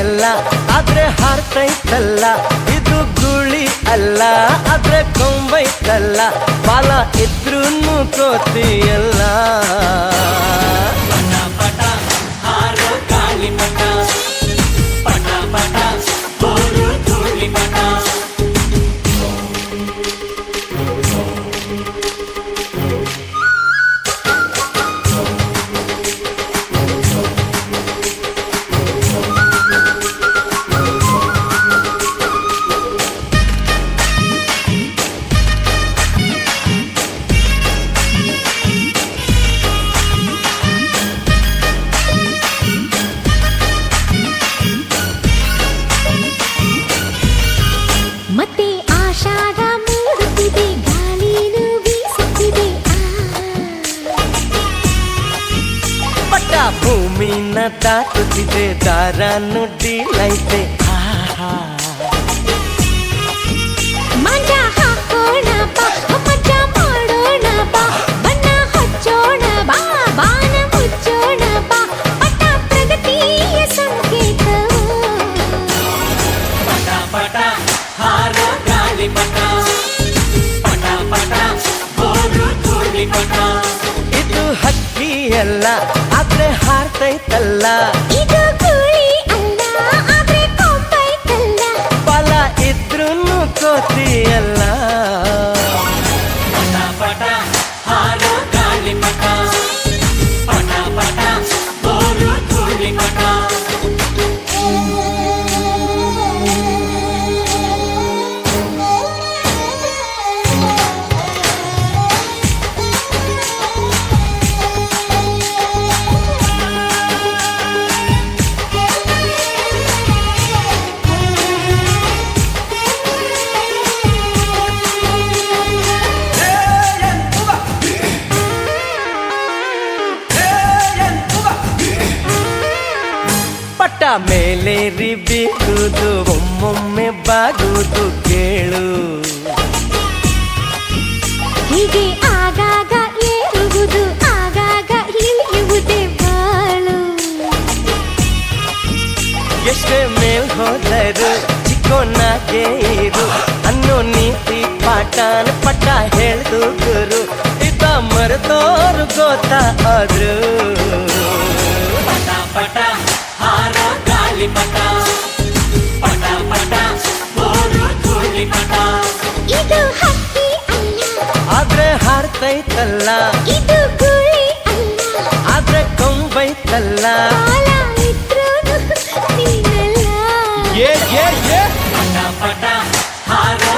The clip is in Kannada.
ಅಲ್ಲ ಆದ್ರೆ ಹಾರ್ತೈತಲ್ಲ, ಇದು ಗುಳಿ ಅಲ್ಲ ಆದ್ರೆ ಕೊಂಬೈತಲ್ಲ, ಬಾಲ ಇದ್ರೂನು ಕೋತಿಯಲ್ಲ. ಪಟ ಪಟ ಹಾರೋ ಗಾಳಿ ಪಟ, ಪಟ ಪಟ ಬೋರು ಧೂಳಿ ಪಟ. ಮತ್ತೆ ಆಷಾಢ ಮೂಡುತ್ತಿದೆ, ಗಾಳಿನೂ ಬೀಸುತ್ತಿದೆ. ಪಟ್ಟ ಭೂಮಿನ ದಾಟುತ್ತಿದೆ, ದಾರ ನುಡ್ಡಿಲೈತೆ. ಮಂಜ ಹಾಕೋಣ ಬಾ, ಮಜಾ ಮಾಡೋಣ ಬಾ, ಬಣ್ಣ ಹಚ್ಚೋಣ ಬಾ, ಬಾನ ಮುಚ್ಚೋಣ ಬಾ, ಪಟ ಪ್ರಗತಿಯ ಸಂಕೇತ. ಪಟ ಪಟ ಹಾರೋ ಗಾಳಿ ಪಟ, ಪಟ ಪಟ ಬೋರು ಧೂಳಿ ಪಟ. ಇದು ಹಕ್ಕಿಯಲ್ಲ ಆದ್ರೆ ಹಾರ್ತೈತಲ್ಲ, ಇದು ಗುಳಿ ಅಲ್ಲ ಆದ್ರೆ ಕೊಂಬೈತಲ್ಲ, ಬಾಲ ಇದ್ರೂನು ಕೋತಿಯಲ್ಲ. ಪಟ ಪಟ ಹಾರೋ ಗಾಳಿ ಪಟ, ಪಟ ಪಟ ಬೋರು ಧೂಳಿ ಪಟ. ಪಟ್ಟ ಮೇಲೇರಿ ಬೀಗುದು, ಒಮ್ಮೊಮ್ಮೆ ಬಾಗುದು ಕೇಳು. ಹೀಗೆ ಆಗಾಗ ಏರುವುದು, ಆಗಾಗ ಇಳಿಯುವುದೇ ಬಾಳು. ಎಷ್ಟೇ ಮೇಲ್ ಹೋದರು ಚಿಕ್ಕೋನಾಗೆ ಇರು ಅನ್ನೋ ನೀತಿ ಪಾಠನ ಪಟ್ಟ ಹೇಳ್ದು ಗುರು. ಇದ ಮರೆತೋರು ಗೊತ್ತಾದ್ರು. ಪಟ ಪಟ ಹಾರೋ ಗಾಳಿ ಪಟ, ಪಟ ಪಟ ಬೋರು ಧೂಳಿ ಪಟ. ಇದು ಹಕ್ಕಿ ಅಲ್ಲ ಆದ್ರೆ ಹಾರ್ತೈತಲ್ಲ, ಇದು ಗುಳಿ ಅಲ್ಲ ಆದ್ರೆ ಕೊಂಬೈತಲ್ಲ. ಬಾಲ ಇದ್ರೂನು ನೀನಲ್ಲ. ಏ ಏ ಏ ಪಟ ಪಟ ಹಾರೋ